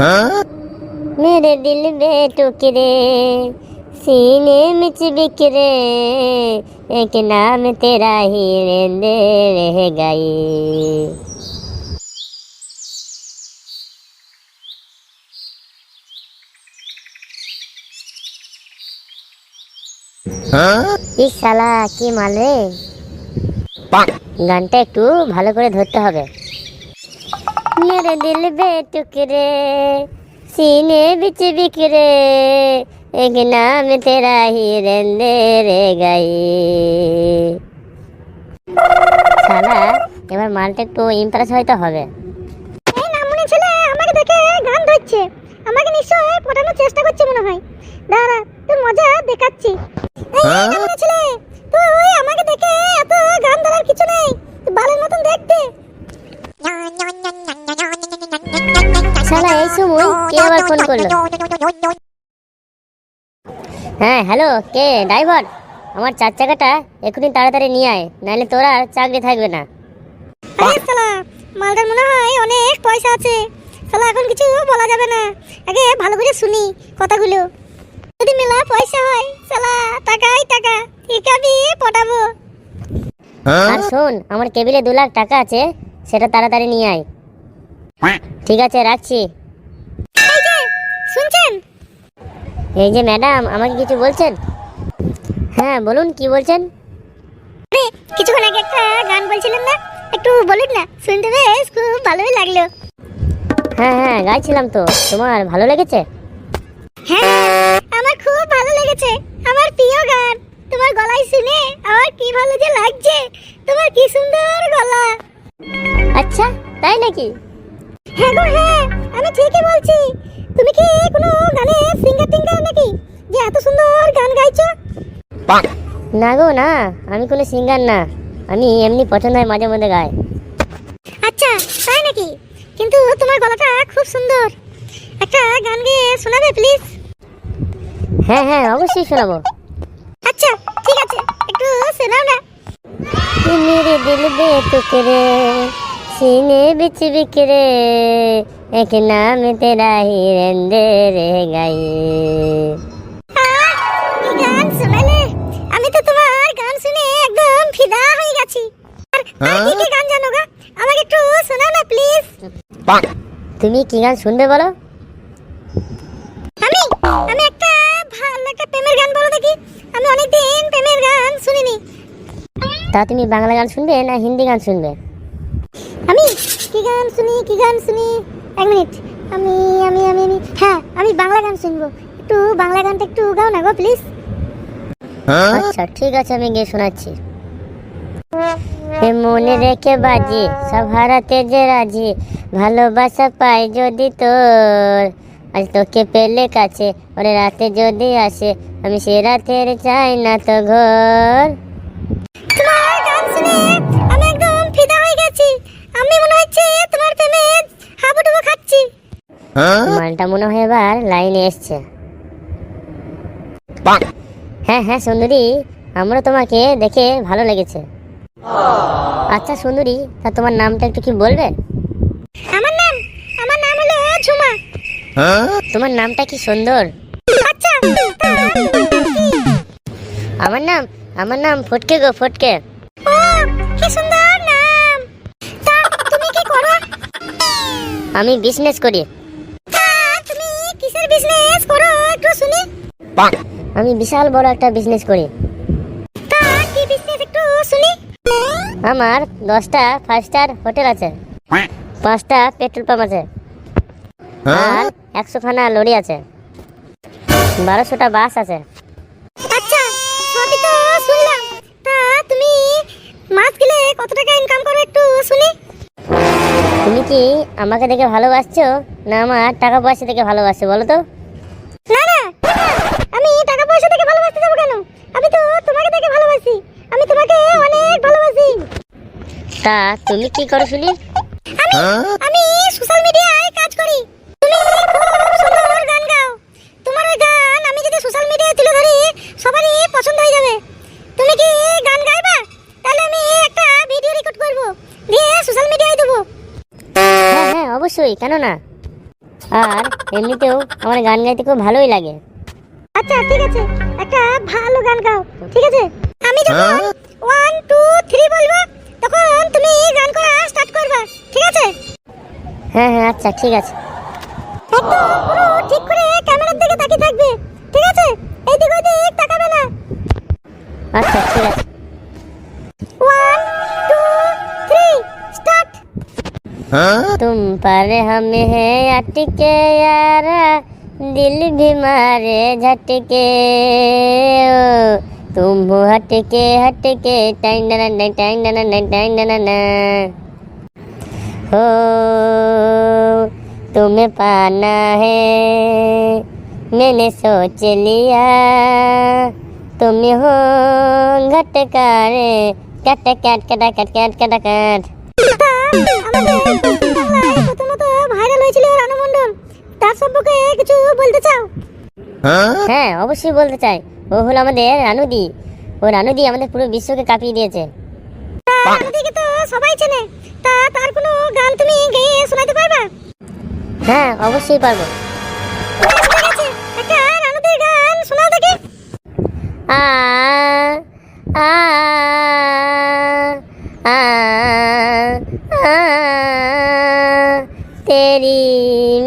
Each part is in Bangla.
मेरे दिल में टुकड़े सीने में चिपके एक नाम तेरा ही रहने रह गई। ইস শালা কি মাল রে, গানটা একটু ভালো করে ধরতে হবে। মেরে দিল বে টুকরে सीने बिच बिखरे एक नाम तेरा ही रहने रह गई। শালা এবার মালটা একটু ইমপ্রেস হইতে হবে। এই নামুনি ছেলে আমাকে দেখে গান ধরছে, আমাকে নিশ্চয়ই পটানোর চেষ্টা করছে মনে হয়। দাঁড়া তোর মজা দেখাচ্ছি। এই নামুনি ছেলে তুই আমাকে দেখে এত গান ধরার কিছু নেই, তুই বালের মতন দেখতে। শালা এই সময় কে আবার ফোন করলো? হ্যাঁ হ্যালো, কে? ড্রাইভার, আমার চার চাকাটা এখনই তাড়াতাড়ি নিয়ে আয়, নাহলে তোর আর চাকরি থাকবে না। আরে শালা মালটার মনে হয় অনেক পয়সা আছে। শালা এখন কিছু বলা যাবে না, আগে ভালো করে শুনি কথাগুলো। যদি মেলা পয়সা হয় শালা টাকাই টাকা, ঠিক আমি পটাবো। আর শোন, আমার কেবিলে 2 লাখ টাকা আছে, সেটা তাড়াতাড়ি নিয়ে আয়। ঠিক আছে রাখছি। এই যে শুনছেন? এই যে ম্যাডাম, আমাকে কিছু বলছেন? হ্যাঁ বলুন, কি বলছেন? আরে কিছুক্ষণ আগে একটা গান বলছিলেন না, একটু বলুন না, শুনতে বেশ খুব ভালোই লাগলো। হ্যাঁ হ্যাঁ গাইছিলাম তো, তোমার ভালো লেগেছে? হ্যাঁ আমার খুব ভালো লেগেছে, আমার প্রিয় গান। তোমার গলায় শুনে আমার কি ভালো যে লাগছে, তোমার কি সুন্দর গলা। আচ্ছা তাই নাকি? হ্যাঁ গো হ্যাঁ, আমি ঠিকই বলছি। তুমি কি কোনো গানের সিঙ্গার টিঙ্গার নাকি যে এত সুন্দর গান গাইছো? না গো না, আমি কোনো সিঙ্গার না, আমি এমনি পছন্দ হয় মাঝে মধ্যে গাই। আচ্ছা তাই নাকি? কিন্তু তোমার গলাটা খুব সুন্দর, একটা গান গেয়ে শোনাবে প্লিজ? হ্যাঁ হ্যাঁ অবশ্যই শোনাবো। আচ্ছা ঠিক আছে, একটু শোনাও না। मेरे दिल बेटुकड़े सीने बिच बिखरे एक नाम तेरा ही रहने रह गई। কি গান শোনালে, আমি তো তোমার গান শুনে একদম ফিদা হয়ে গেছি। আর কি কি গান জানো গো, আমাকে একটু শোনাও না প্লিজ? তুমি কি গান শুনবে বলো? আমি আমি একটা ভালো একটা প্রেমের গান বলো দেখি, আমি অনেকদিন প্রেমের গান শুনিনি। তা তুমি বাংলা গান শুনবে না হিন্দি গান শুনবে? আমি কি গান শুনি কি গান শুনি, এক মিনিট। আমি আমি আমি আমি হ্যাঁ আমি বাংলা গান শুনবো, একটু বাংলা গানটা একটু গাও না গো প্লিজ। আচ্ছা ঠিক আছে, আমি গিয়ে শোনাচ্ছি। মনে রেখে বাজি সব হারাতে যে রাজি, ভালোবাসা পাই যদি তোর, আজ তোকে পেলে কাছে ওরে রাতে যদি আসে, আমি সে রাতের চাই না তো ঘর। তোমার গান শুনে আমি একদম ফিদা হয়ে গেছি, আমি মনে হচ্ছে তোমার প্রেমে হাবুডুবু খাচ্ছি। মালটা মনে হয় এবার লাইনে এসছে। হ্যাঁ হ্যাঁ সুন্দরী, আমরা তোমাকে দেখে ভালো লেগেছে। আচ্ছা সুন্দরী, তা তোমার নামটা একটু কি বলবে? আমার নাম হলো ঝুমা। তোমার নামটা কি সুন্দর। আচ্ছা আমার নাম ফটকে গো, ফটকে। ও কি সুন্দর নাম। তা তুমি কি করো? আমি বিজনেস করি। তা তুমি কিসের বিজনেস করো একটু শুনি? আমি বিশাল বড় একটা বিজনেস করি। তা কি বিজনেস একটু শুনি? আমার 10টা 5 স্টার হোটেল আছে, 5টা পেট্রোল পাম্প আছে, আর 100খানা লরি আছে, 1200টা বাস আছে। আচ্ছা সবই তো শুনলাম, তা তুমি মাস গেলে কত টাকা ইনকাম করো একটু শুনি? তুমি কি আমাকে দেখে ভালোবাসছো না আমার টাকা পয়সা দেখে ভালোবাসছো বলো তো? না না আমি টাকা পয়সা দেখে ভালোবাসতে যাবো কেন, আমি তো তোমাকে দেখে ভালোবাসি, আমি তোমাকে অনেক ভালোবাসি। তা তুমি কি করো শুনি? আমি সোশ্যাল মিডিয়ায় কাজ করি। তুমি খুব সুন্দর গান গাও, তোমার ওই গান আমি যদি সোশ্যাল মিডিয়ায় তুলে ধরি সবারই পছন্দ হয়ে যাবে। তুমি কি গান গাইবা? তাহলে আমি একটা ভিডিও রেকর্ড করব, দিয়ে সোশ্যাল মিডিয়ায় দেবো। হ্যাঁ হ্যাঁ অবশ্যই, কেন না। আর এমনিতেও আমার গান গাইতে খুব ভালোই লাগে। আচ্ছা ঠিক আছে, একটা ভালো গান গাও, ঠিক আছে? আমি যখন 1 2 3 বলবো তখন তুমি গান করা স্টার্ট করবে, ঠিক আছে? হ্যাঁ হ্যাঁ, আচ্ছা ঠিক আছে। একদম পুরো ঠিক করে ক্যামেরার দিকে তাকিয়ে থাকবে, ঠিক আছে? এইদিক ওইদিক তাকাবে না। আচ্ছা ঠিক আছে। 1 2 3 স্টার্ট। तुम पर हम है अटके यारा, दिल भी मारे झटके, ओ तुम हो हटके हटके टाइम ना हो, तुम्हें पाना है मैंने सोच लिया, तुम हो घटकारे cut cut cut cut cut cut cut. আমাদের বাংলায় প্রথমত ভাইরাল হয়েছিল রানু মণ্ডল, তার সম্পর্কে কিছু বলতে চাও? হ্যাঁ অবশ্যই বলতে চাই। ও হলো আমাদের রানুদি। ও রানুদি আমাদের পুরো বিশ্বকে কাঁপিয়ে দিয়েছে। রানুদিকে তো সবাই চেনে, তা তার কোনো গান তুমি গেয়ে শোনাতে পারবা? হ্যাঁ অবশ্যই পারবো। ঠিক আছে, একটা রানুদির গান শোনাও দেখি। आ आ आ आ तेरी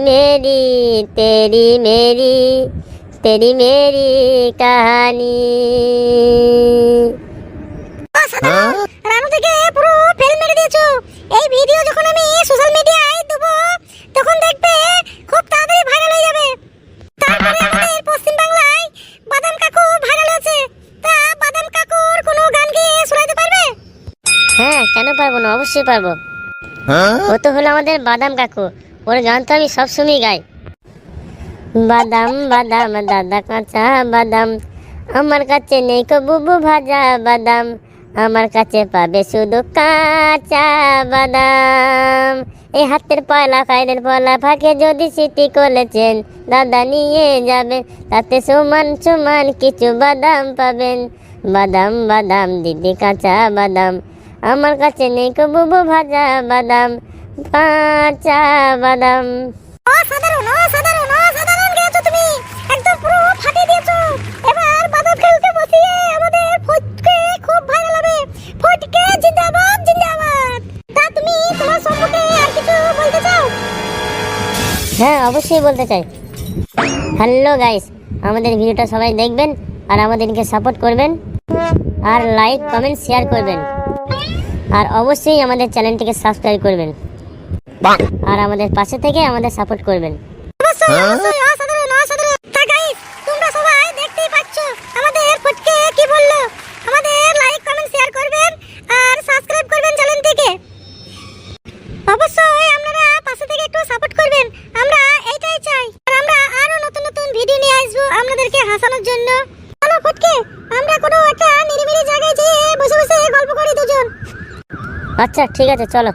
मेरी तेरी मेरी तेरी मेरी कहानी। রানুদিকে পুরো ফেল মেরে দিয়েছো। এই ভিডিও যখন আমি সোশ্যাল মিডিয়ায় দেবো তখন দেখবে খুব তাড়াতাড়ি ভাইরাল হয়ে যাবে। তারপরে আমাদের পশ্চিম বাংলায় বাদাম কাকু ভাইরাল হয়েছে, তা বাদাম কাকুর কোনো গান গেয়ে শোনাতে পারবে? হ্যাঁ কেন পারবো না, অবশ্যই পারবো। ও তো হলো আমাদের বাদাম কাকু। ওর গান তো আমি সবসময় গাই। বাদাম বাদাম দাদা কাঁচা বাদাম, আমার কাছে নেই কো বুবু ভাজা বাদাম, আমার কাছে পাবে শুধু কাঁচা বাদাম। এই হাতের পয়লা পায়ের পয়লা ফাঁকে যদি সিটি করেছেন, দাদা নিয়ে যাবেন, তাতে সমান সমান কিছু বাদাম পাবেন। বাদাম বাদাম দিদি কাঁচা বাদাম, আমার কাছে নেই কো বুবু ভাজা বাদাম, কাঁচা বাদাম। অসাধারণ অসাধারণ অসাধারণ গেয়েছো তুমি, একদম পুরো ফাটিয়ে দিয়েছো। এবার বাদাম খেলতে বসিয়ে আমাদের ফটকে খুব ভালো হবে। ফটকে জিন্দাবাদ জিন্দাবাদ। তা তুমি তোমার সম্পর্কে আর কিছু বলতে চাও? হ্যাঁ অবশ্যই বলতে চাই। হ্যালো গাইস, আমাদের ভিডিওটা সবাই দেখবেন আর আমাদেরকে সাপোর্ট করবেন, আর লাইক কমেন্ট শেয়ার করবেন, আর অবশ্যই আমাদের চ্যানেলটিকে সাবস্ক্রাইব করবেন, আর আমাদের পাশে থেকে আমাদের সাপোর্ট করবেন। অবশ্যই অবশ্যই অসাধারণ অসাধারণ। তা গাইস তোমরা সবাই দেখতেই পাচ্ছ আমাদের ফটকে কি বললো। আমাদের লাইক কমেন্ট শেয়ার করবেন আর সাবস্ক্রাইব করবেন চ্যানেলটিকে। অবশ্যই আপনারা পাশে থেকে একটু সাপোর্ট করবেন, আমরা এইটাই চাই। আর আমরা আরো নতুন নতুন ভিডিও নিয়ে আসবো আপনাদেরকে হাসানোর জন্য। চলো ফটকে আমরা কোনো একটা নিরিবিলি জায়গায় যেয়ে বসে বসে গল্প করি দুজন। আচ্ছা ঠিক আছে, চলো।